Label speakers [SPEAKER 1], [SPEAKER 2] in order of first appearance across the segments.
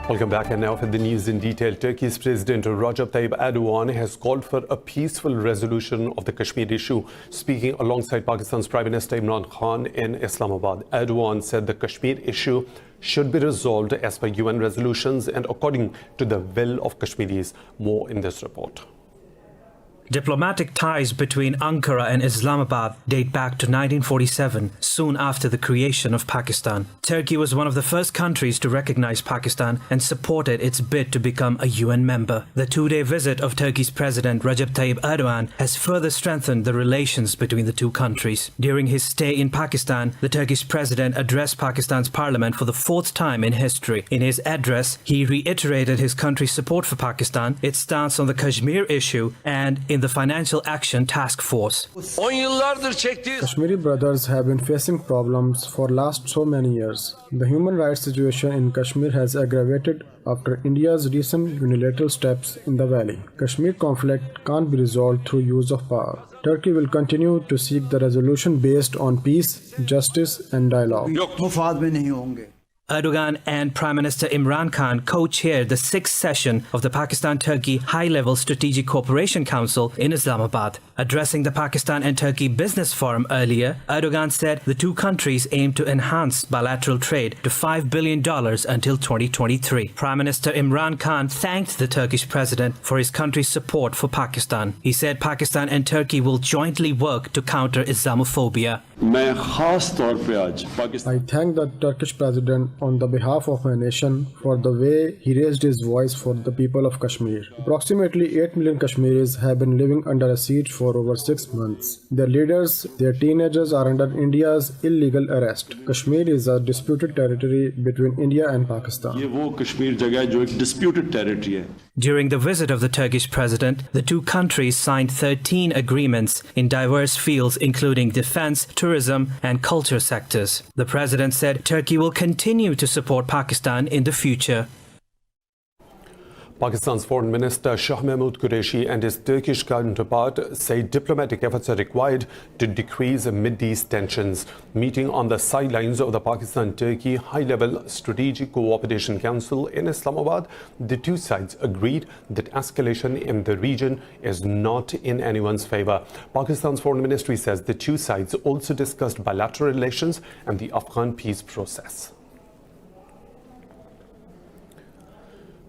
[SPEAKER 1] Welcome back, and now for the news in detail. Turkey's President Recep Tayyip Erdogan has called for a peaceful resolution of the Kashmir issue. Speaking alongside Pakistan's Prime Minister Imran Khan in Islamabad, Erdogan said the Kashmir issue should be resolved as per UN resolutions and according to the will of Kashmiris. More in this report.
[SPEAKER 2] Diplomatic ties between Ankara and Islamabad date back to 1947, soon after the creation of Pakistan. Turkey was one of the first countries to recognize Pakistan and supported its bid to become a UN member. The two-day visit of Turkey's President Recep Tayyip Erdogan has further strengthened the relations between the two countries. During his stay in Pakistan, the Turkish president addressed Pakistan's parliament for the fourth time in history. In his address, he reiterated his country's support for Pakistan, its stance on the Kashmir issue, and in the Financial Action Task Force.
[SPEAKER 3] Kashmiri brothers have been facing problems for last so many years. The human rights situation in Kashmir has aggravated after India's recent unilateral steps in the valley. Kashmir conflict can't be resolved through use of power. Turkey will continue to seek the resolution based on peace, justice and dialogue.
[SPEAKER 2] Erdogan and Prime Minister Imran Khan co-chaired the sixth session of the Pakistan-Turkey High-Level Strategic Cooperation Council in Islamabad. Addressing the Pakistan and Turkey Business Forum earlier, Erdogan said the two countries aim to enhance bilateral trade to $5 billion until 2023. Prime Minister Imran Khan thanked the Turkish president for his country's support for Pakistan. He said Pakistan and Turkey will jointly work to counter Islamophobia.
[SPEAKER 3] I thank the Turkish president on the behalf of my nation for the way he raised his voice for the people of Kashmir. Approximately 8 million Kashmiris have been living under a siege for over 6 months. Their leaders, their teenagers are under India's illegal arrest. Kashmir is a disputed territory between India and Pakistan.
[SPEAKER 2] During the visit of the Turkish president, the two countries signed 13 agreements in diverse fields including defense, tourism and culture sectors. The president said Turkey will continue to support Pakistan in the future.
[SPEAKER 1] Pakistan's Foreign Minister Shah Mahmood Qureshi and his Turkish counterpart say diplomatic efforts are required to decrease Mid-East tensions. Meeting on the sidelines of the Pakistan-Turkey High-Level Strategic Cooperation Council in Islamabad, the two sides agreed that escalation in the region is not in anyone's favor. Pakistan's Foreign Ministry says the two sides also discussed bilateral relations and the Afghan peace process.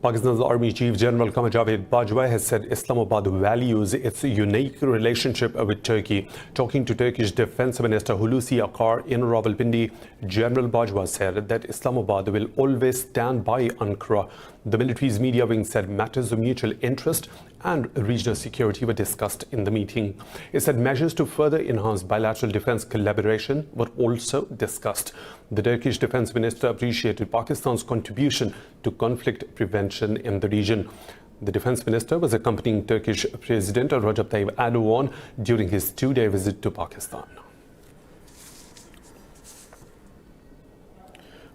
[SPEAKER 1] Pakistan's Army Chief General Qamar Javed Bajwa has said Islamabad values its unique relationship with Turkey. Talking to Turkish Defense Minister Hulusi Akar in Rawalpindi, General Bajwa said that Islamabad will always stand by Ankara. The military's media wing said matters of mutual interest and regional security were discussed in the meeting. It said measures to further enhance bilateral defense collaboration were also discussed. The Turkish Defense Minister appreciated Pakistan's contribution to conflict prevention in the region. The Defense Minister was accompanying Turkish President Recep Tayyip Erdogan during his two-day visit to Pakistan.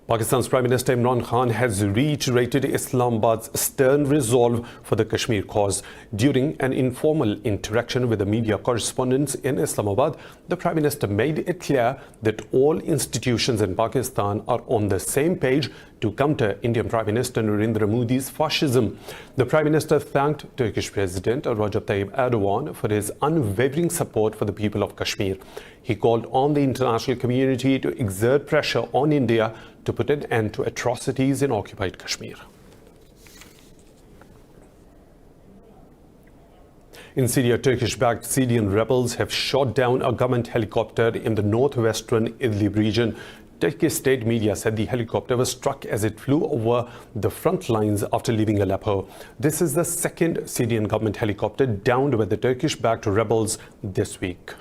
[SPEAKER 1] Pakistan's Prime Minister Imran Khan has reiterated Islamabad's stern resolve for the Kashmir cause. During an informal interaction with the media correspondents in Islamabad, the Prime Minister made it clear that all institutions in Pakistan are on the same page to counter Indian Prime Minister Narendra Modi's fascism. The Prime Minister thanked Turkish President Recep Tayyip Erdogan for his unwavering support for the people of Kashmir. He called on the international community to exert pressure on India to put an end to atrocities in occupied Kashmir. In Syria, Turkish-backed Syrian rebels have shot down a government helicopter in the northwestern Idlib region. Turkish state media said the helicopter was struck as it flew over the front lines after leaving Aleppo. This is the second Syrian government helicopter downed by the Turkish-backed rebels this week.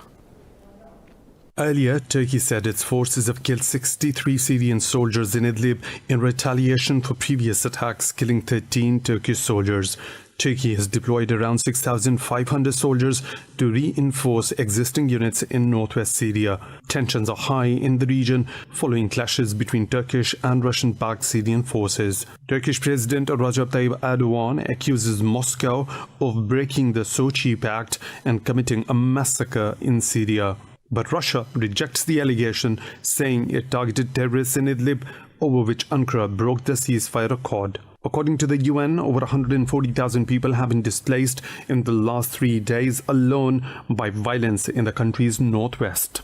[SPEAKER 1] Earlier, Turkey said its forces have killed 63 Syrian soldiers in Idlib in retaliation for previous attacks, killing 13 Turkish soldiers. Turkey has deployed around 6,500 soldiers to reinforce existing units in northwest Syria. Tensions are high in the region following clashes between Turkish and Russian-backed Syrian forces. Turkish President Recep Tayyip Erdogan accuses Moscow of breaking the Sochi Pact and committing a massacre in Syria. But Russia rejects the allegation, saying it targeted terrorists in Idlib, over which Ankara broke the ceasefire accord.
[SPEAKER 4] According to the UN, over 140,000 people have been displaced in the last 3 days alone by violence in the country's northwest.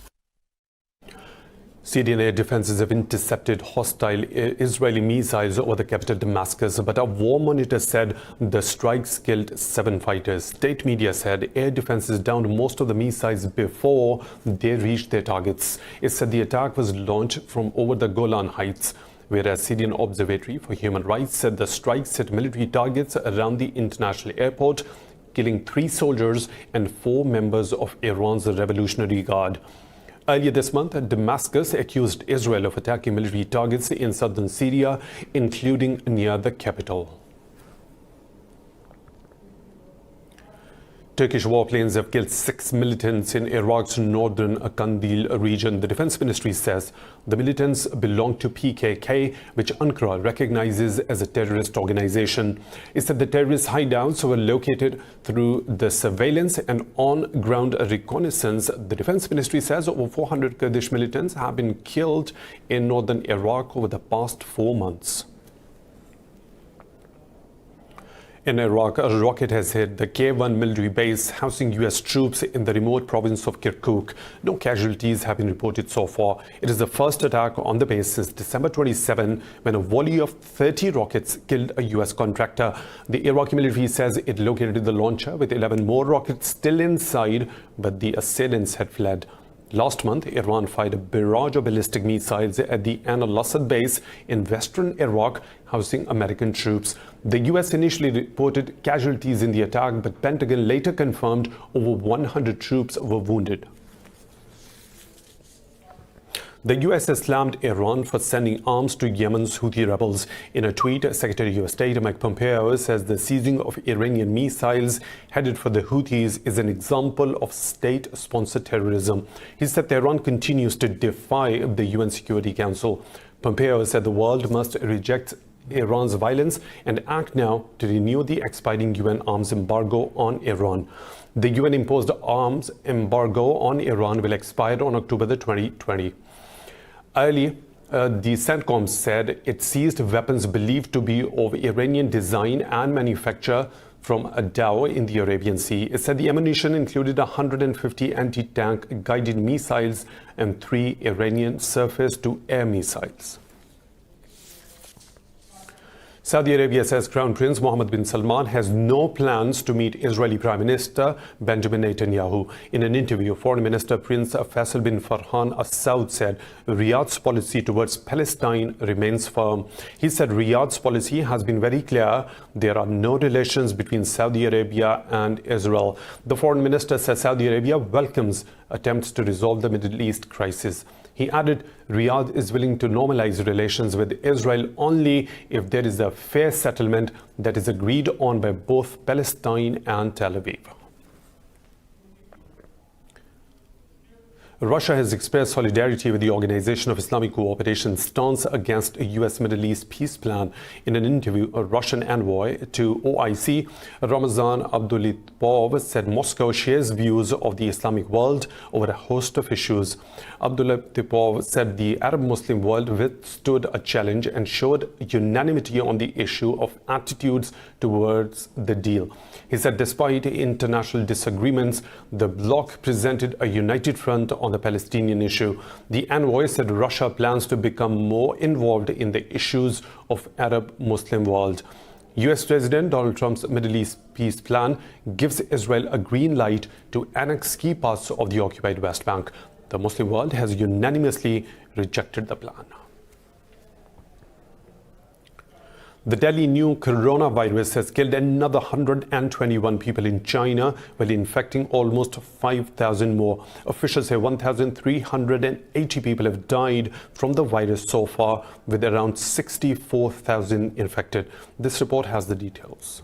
[SPEAKER 1] Syrian air defenses have intercepted hostile Israeli missiles over the capital Damascus, but a war monitor said the strikes killed 7 fighters. State media said air defenses downed most of the missiles before they reached their targets. It said the attack was launched from over the Golan Heights, whereas Syrian Observatory for Human Rights said the strikes hit military targets around the international airport, killing 3 soldiers and 4 members of Iran's Revolutionary Guard. Earlier this month, Damascus accused Israel of attacking military targets in southern Syria, including near the capital. Turkish warplanes have killed 6 militants in Iraq's northern Kandil region. The defense ministry says the militants belong to PKK, which Ankara recognizes as a terrorist organization. It said the terrorist hideouts were located through the surveillance and on-ground reconnaissance. The defense ministry says over 400 Kurdish militants have been killed in northern Iraq over the past 4 months. In Iraq, a rocket has hit the K-1 military base housing U.S. troops in the remote province of Kirkuk. No casualties have been reported so far. It is the first attack on the base since December 27, when a volley of 30 rockets killed a U.S. contractor. The Iraqi military says it located the launcher with 11 more rockets still inside, but the assailants had fled. Last month, Iran fired a barrage of ballistic missiles at the Ain al-Assad base in western Iraq, housing American troops. The U.S. initially reported casualties in the attack, but Pentagon later confirmed over 100 troops were wounded. The U.S. has slammed Iran for sending arms to Yemen's Houthi rebels. In a tweet, Secretary of State Mike Pompeo says the seizing of Iranian missiles headed for the Houthis is an example of state-sponsored terrorism. He said Tehran continues to defy the UN Security Council. Pompeo said the world must reject Iran's violence and act now to renew the expiring UN arms embargo on Iran. The UN-imposed arms embargo on Iran will expire on October 2020. Earlier, the CENTCOM said it seized weapons believed to be of Iranian design and manufacture from a dhow in the Arabian Sea. It said the ammunition included 150 anti-tank guided missiles and 3 Iranian surface-to-air missiles. Saudi Arabia says Crown Prince Mohammed bin Salman has no plans to meet Israeli Prime Minister Benjamin Netanyahu. In an interview, Foreign Minister Prince Faisal bin Farhan Al Saud said Riyadh's policy towards Palestine remains firm. He said Riyadh's policy has been very clear. There are no relations between Saudi Arabia and Israel. The Foreign Minister says Saudi Arabia welcomes attempts to resolve the Middle East crisis. He added, Riyadh is willing to normalize relations with Israel only if there is a fair settlement that is agreed on by both Palestine and Tel Aviv. Russia has expressed solidarity with the Organization of Islamic Cooperation's stance against a U.S. Middle East peace plan. In an interview, a Russian envoy to OIC, Ramazan Abdulitpov, said Moscow shares views of the Islamic world over a host of issues. Abdulitpov said the Arab Muslim world withstood a challenge and showed unanimity on the issue of attitudes towards the deal. He said despite international disagreements, the bloc presented a united front on the Palestinian issue. The envoy said Russia plans to become more involved in the issues of Arab Muslim world. US President Donald Trump's Middle East peace plan gives Israel a green light to annex key parts of the occupied West Bank. The Muslim world has unanimously rejected the plan. The deadly new coronavirus has killed another 121 people in China, while infecting almost 5,000 more. Officials say 1,380 people have died from the virus so far, with around 64,000 infected. This report has the details.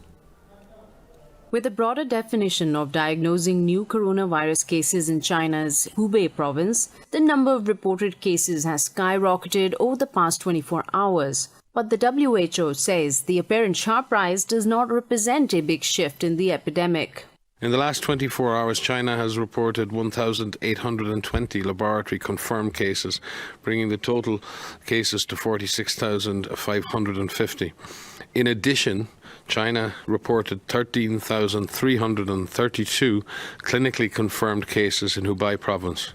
[SPEAKER 5] With a broader definition of diagnosing new coronavirus cases in China's Hubei province, the number of reported cases has skyrocketed over the past 24 hours. But the WHO says the apparent sharp rise does not represent a big shift in the epidemic.
[SPEAKER 6] In the last 24 hours, China has reported 1,820 laboratory-confirmed cases, bringing the total cases to 46,550. In addition, China reported 13,332 clinically confirmed cases in Hubei province.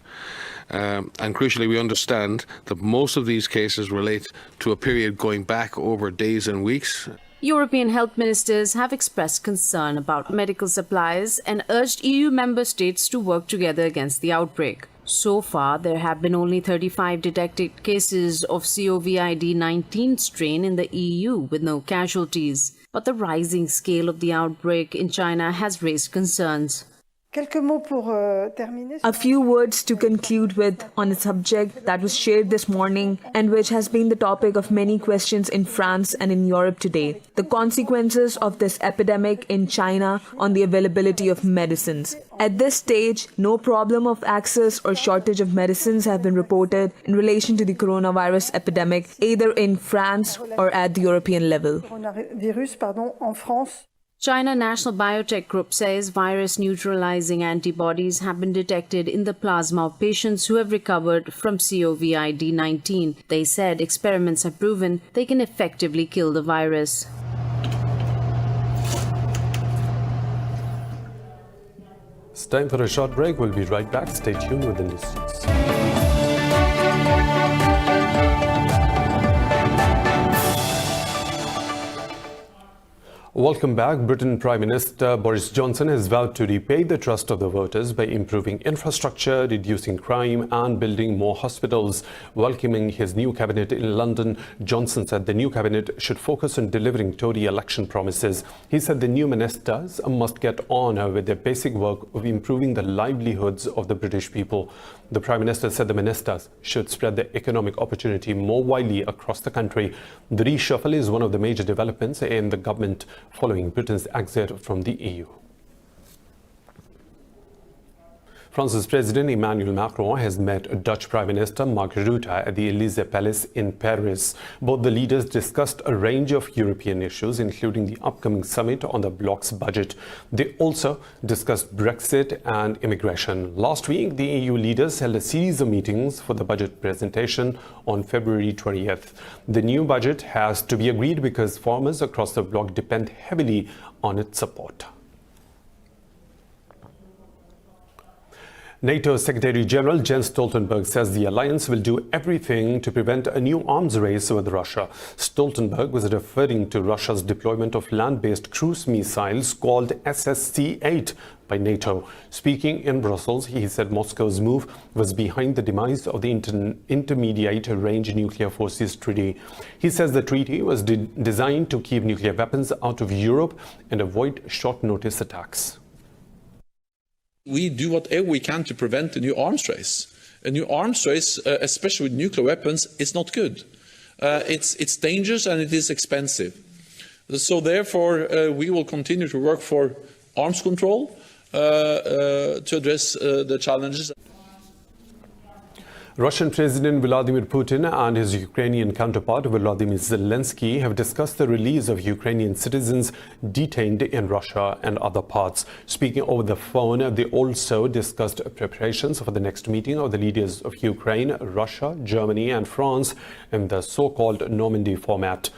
[SPEAKER 6] And crucially, we understand that most of these cases relate to a period going back over days and weeks.
[SPEAKER 5] European health ministers have expressed concern about medical supplies and urged EU member states to work together against the outbreak. So far, there have been only 35 detected cases of COVID-19 strain in the EU with no casualties. But the rising scale of the outbreak in China has raised concerns.
[SPEAKER 7] A few words to conclude with on a subject that was shared this morning and which has been the topic of many questions in France and in Europe today. The consequences of this epidemic in China on the availability of medicines. At this stage, no problem of access or shortage of medicines have been reported in relation to the coronavirus epidemic, either in France or at the European level.
[SPEAKER 5] China National Biotech Group says virus-neutralizing antibodies have been detected in the plasma of patients who have recovered from COVID-19. They said experiments have proven they can effectively kill the virus.
[SPEAKER 1] It's time for a short break. We'll be right back. Stay tuned with the news. Welcome back. Britain Prime Minister Boris Johnson has vowed to repay the trust of the voters by improving infrastructure, reducing crime and building more hospitals. Welcoming his new cabinet in London, Johnson said the new cabinet should focus on delivering Tory election promises. He said the new ministers must get on with their basic work of improving the livelihoods of the British people. The Prime Minister said the ministers should spread the economic opportunity more widely across the country. The reshuffle is one of the major developments in the government following Britain's exit from the EU. France's President Emmanuel Macron has met Dutch Prime Minister Mark Rutte at the Élysée Palace in Paris. Both the leaders discussed a range of European issues, including the upcoming summit on the bloc's budget. They also discussed Brexit and immigration. Last week, the EU leaders held a series of meetings for the budget presentation on February 20th. The new budget has to be agreed because farmers across the bloc depend heavily on its support. NATO Secretary General Jens Stoltenberg says the alliance will do everything to prevent a new arms race with Russia. Stoltenberg was referring to Russia's deployment of land-based cruise missiles called SSC-8 by NATO. Speaking in Brussels, he said Moscow's move was behind the demise of the Intermediate Range Nuclear Forces Treaty. He says the treaty was designed to keep nuclear weapons out of Europe and avoid short-notice attacks.
[SPEAKER 8] We do whatever we can to prevent a new arms race. A new arms race, especially with nuclear weapons, is not good. It's dangerous and it is expensive. So therefore, we will continue to work for arms control to address the challenges.
[SPEAKER 1] Russian President Vladimir Putin and his Ukrainian counterpart Volodymyr Zelensky have discussed the release of Ukrainian citizens detained in Russia and other parts. Speaking over the phone, they also discussed preparations for the next meeting of the leaders of Ukraine, Russia, Germany and France in the so-called Normandy format.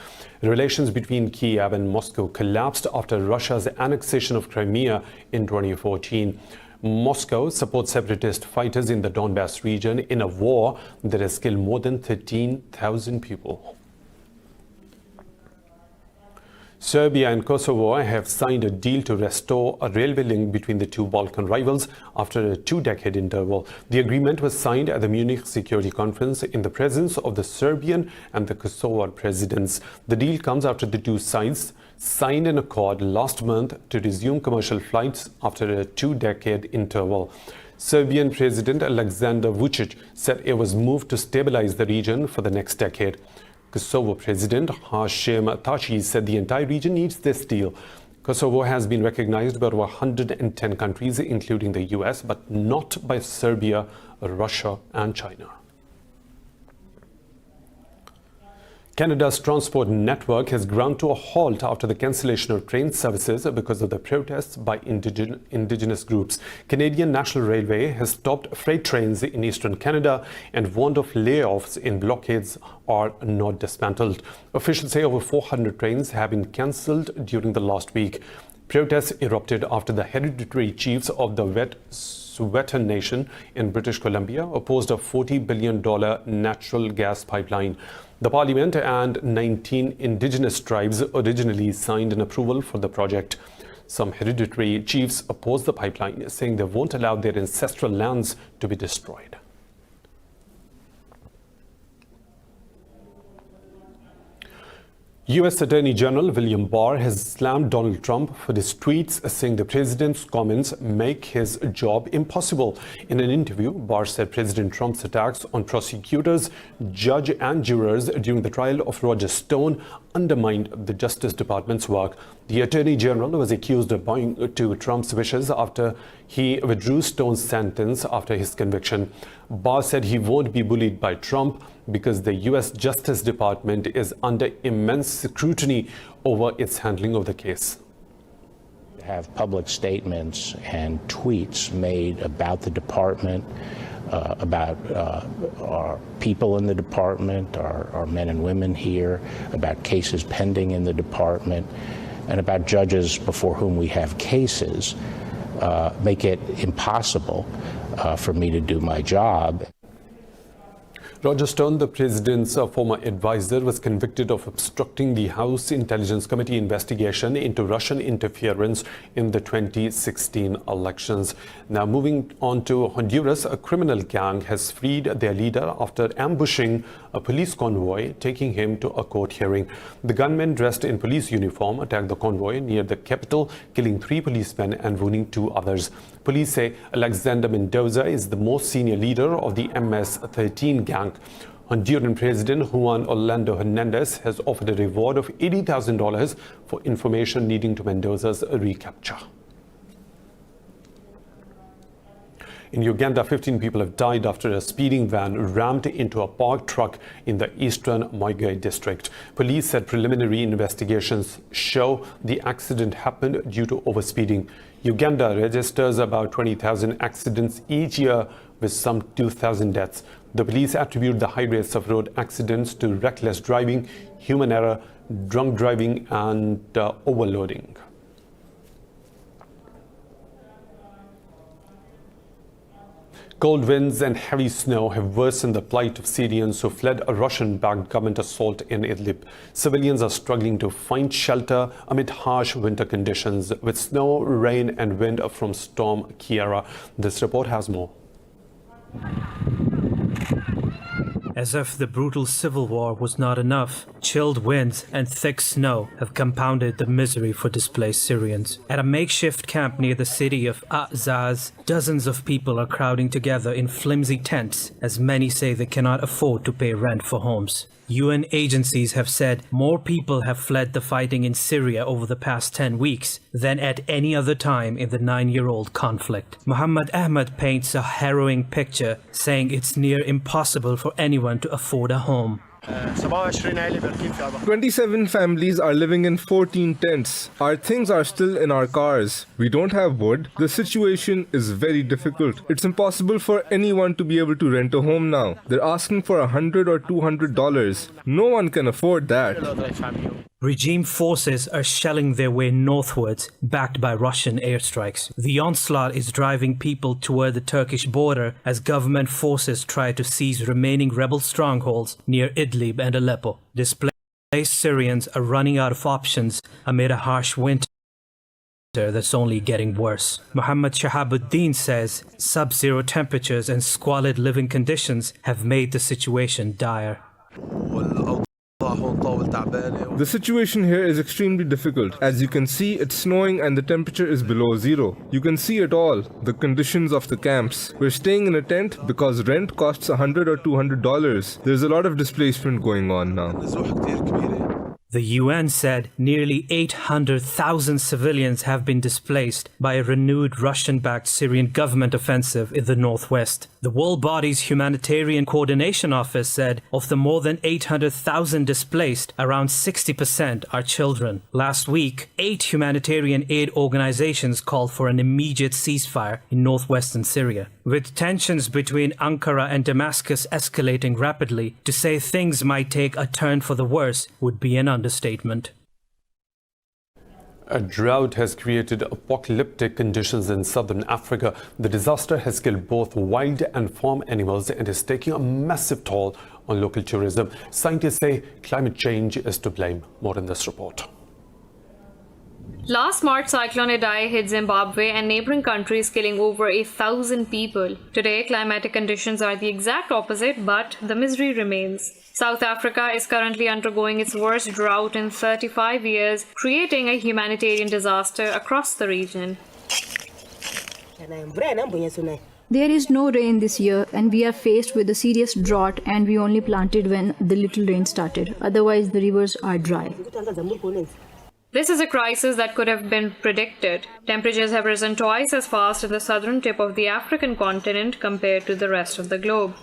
[SPEAKER 1] Relations between Kiev and Moscow collapsed after Russia's annexation of Crimea in 2014. Moscow supports separatist fighters in the Donbass region in a war that has killed more than 13,000 people. Serbia and Kosovo have signed a deal to restore a railway link between the two Balkan rivals after a two-decade interval. The agreement was signed at the Munich Security Conference in the presence of the Serbian and the Kosovar presidents. The deal comes after the two sides signed an accord last month to resume commercial flights after a two-decade interval. Serbian President Aleksandar Vučić said it was moved to stabilize the region for the next decade. Kosovo President Hashim Thaçi said the entire region needs this deal. Kosovo has been recognized by over 110 countries, including the US, but not by Serbia, Russia and China. Canada's transport network has ground to a halt after the cancellation of train services because of the protests by Indigenous groups. Canadian National Railway has stopped freight trains in eastern Canada and warned of layoffs if blockades are not dismantled. Officials say over 400 trains have been cancelled during the last week. Protests erupted after the hereditary chiefs of the Wet'suwet'en Nation in British Columbia opposed a $40 billion natural gas pipeline. The Parliament and 19 Indigenous tribes originally signed an approval for the project. Some hereditary chiefs opposed the pipeline, saying they won't allow their ancestral lands to be destroyed. U.S. Attorney General William Barr has slammed Donald Trump for his tweets, saying the president's comments make his job impossible. In an interview, Barr said President Trump's attacks on prosecutors, judge and jurors during the trial of Roger Stone undermined the Justice Department's work. The Attorney General was accused of bowing to Trump's wishes after he withdrew Stone's sentence after his conviction. Barr said he won't be bullied by Trump because the U.S. Justice Department is under immense scrutiny over its handling of the case.
[SPEAKER 9] Have public statements and tweets made about the department, about our people in the department, our men and women here, about cases pending in the department, and about judges before whom we have cases, make it impossible for me to do my job.
[SPEAKER 1] Roger Stone, the president's former advisor, was convicted of obstructing the House Intelligence Committee investigation into Russian interference in the 2016 elections. Now, moving on to Honduras, a criminal gang has freed their leader after ambushing a police convoy, taking him to a court hearing. The gunmen dressed in police uniform attacked the convoy near the capital, killing 3 policemen and wounding 2 others. Police say Alexander Mendoza is the most senior leader of the MS-13 gang. Honduran President Juan Orlando Hernandez has offered a reward of $80,000 for information leading to Mendoza's recapture. In Uganda, 15 people have died after a speeding van rammed into a parked truck in the eastern Moigai district. Police said preliminary investigations show the accident happened due to overspeeding. Uganda registers about 20,000 accidents each year with some 2,000 deaths. The police attribute the high rates of road accidents to reckless driving, human error, drunk driving and overloading. Cold winds and heavy snow have worsened the plight of Syrians who fled a Russian-backed government assault in Idlib. Civilians are struggling to find shelter amid harsh winter conditions, with snow, rain and wind from Storm Kiara. This report has more.
[SPEAKER 2] As if the brutal civil war was not enough, chilled winds and thick snow have compounded the misery for displaced Syrians. At a makeshift camp near the city of Azaz, dozens of people are crowding together in flimsy tents, as many say they cannot afford to pay rent for homes. UN agencies have said more people have fled the fighting in Syria over the past 10 weeks than at any other time in the 9-year-old conflict. Muhammad Ahmad paints a harrowing picture, saying it's near impossible for anyone to afford a home.
[SPEAKER 10] 27 families are living in 14 tents. Our things are still in our cars. We don't have wood. The situation is very difficult. It's impossible for anyone to be able to rent a home now. They're asking for $100 or $200. No one can afford that.
[SPEAKER 2] Regime forces are shelling their way northwards, backed by Russian airstrikes. The onslaught is driving people toward the Turkish border as government forces try to seize remaining rebel strongholds near Idlib and Aleppo. Displaced Syrians are running out of options amid a harsh winter that's only getting worse. Muhammad Shahabuddin says sub-zero temperatures and squalid living conditions have made the situation dire.
[SPEAKER 10] The situation here is extremely difficult. As you can see, it's snowing and the temperature is below zero. You can see it all, the conditions of the camps. We're staying in a tent because rent costs $100 or $200. There's a lot of displacement going on now.
[SPEAKER 2] The UN said nearly 800,000 civilians have been displaced by a renewed Russian-backed Syrian government offensive in the northwest. The world body's Humanitarian Coordination Office said of the more than 800,000 displaced, around 60% are children. Last week, 8 humanitarian aid organizations called for an immediate ceasefire in northwestern Syria. With tensions between Ankara and Damascus escalating rapidly, to say things might take a turn for the worse would be an understatement.
[SPEAKER 1] A drought has created apocalyptic conditions in southern Africa. The disaster has killed both wild and farm animals and is taking a massive toll on local tourism. Scientists say climate change is to blame. More in this report.
[SPEAKER 11] Last March, Cyclone Idai hit Zimbabwe and neighboring countries, killing over 1,000 people. Today, climatic conditions are the exact opposite, but the misery remains. South Africa is currently undergoing its worst drought in 35 years, creating a humanitarian disaster across the region.
[SPEAKER 12] There is no rain this year and we are faced with a serious drought, and we only planted when the little rain started. Otherwise, the rivers are dry.
[SPEAKER 11] This is a crisis that could have been predicted. Temperatures have risen twice as fast at the southern tip of the African continent compared to the rest of the globe.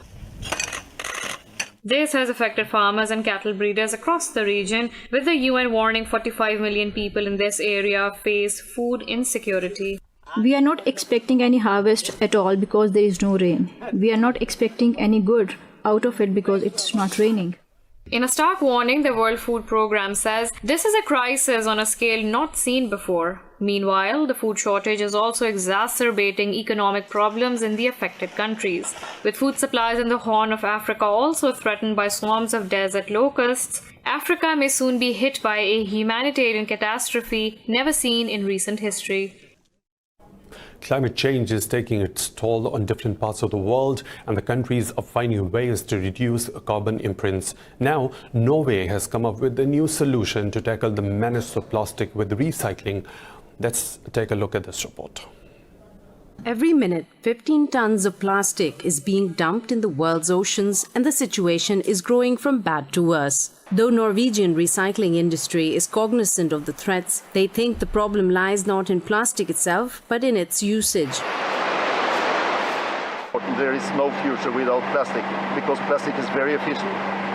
[SPEAKER 11] This has affected farmers and cattle breeders across the region, with the UN warning 45 million people in this area face food insecurity.
[SPEAKER 12] We are not expecting any harvest at all because there is no rain. We are not expecting any good out of it because it's not raining.
[SPEAKER 11] In a stark warning, the World Food Programme says this is a crisis on a scale not seen before. Meanwhile, the food shortage is also exacerbating economic problems in the affected countries. With food supplies in the Horn of Africa also threatened by swarms of desert locusts, Africa may soon be hit by a humanitarian catastrophe never seen in recent history.
[SPEAKER 1] Climate change is taking its toll on different parts of the world, and the countries are finding ways to reduce carbon imprints. Now, Norway has come up with a new solution to tackle the menace of plastic with recycling. Let's take a look at this report.
[SPEAKER 5] Every minute, 15 tons of plastic is being dumped in the world's oceans, and the situation is growing from bad to worse. Though Norwegian recycling industry is cognizant of the threats, they think the problem lies not in plastic itself, but in its usage.
[SPEAKER 13] There is no future without plastic, because plastic is very efficient.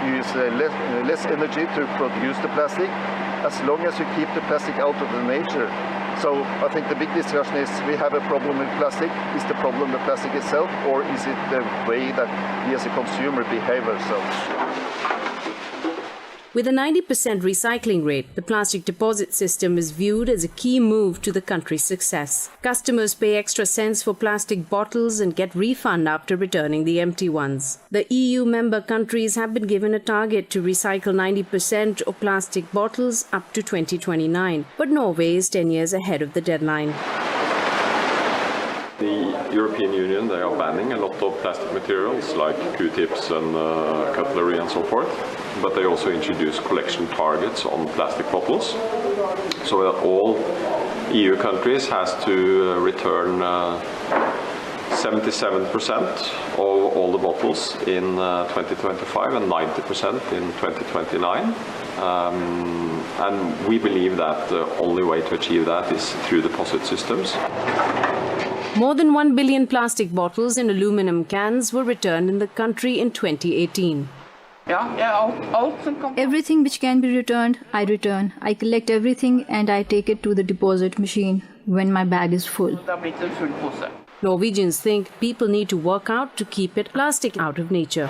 [SPEAKER 13] You use less energy to produce the plastic, as long as you keep the plastic out of the nature. So I think the big discussion is, we have a problem with plastic. Is the problem the plastic itself, or is it the way that we as a consumer behave ourselves?
[SPEAKER 5] With a 90% recycling rate, the plastic deposit system is viewed as a key move to the country's success. Customers pay extra cents for plastic bottles and get refund after returning the empty ones. The EU member countries have been given a target to recycle 90% of plastic bottles up to 2029, but Norway is 10 years ahead of the deadline.
[SPEAKER 14] The European Union, they are banning a lot of plastic materials like Q-tips and cutlery and so forth, but they also introduce collection targets on plastic bottles, so that all EU countries has to return 77% of all the bottles in 2025 and 90% in 2029. And we believe that the only way to achieve that is through deposit systems.
[SPEAKER 5] More than 1 billion plastic bottles and aluminum cans were returned in the country in 2018.
[SPEAKER 12] Everything which can be returned, I return. I collect everything and I take it to the deposit machine when my bag is full.
[SPEAKER 5] Norwegians think people need to work out to keep plastic out of nature.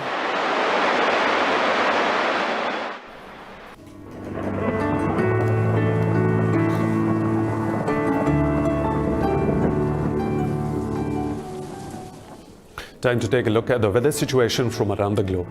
[SPEAKER 1] Time to take a look at the weather situation from around the globe.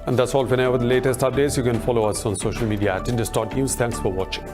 [SPEAKER 1] And that's all for now. With the latest updates, you can follow us on social media at Indus.News. Thanks for watching.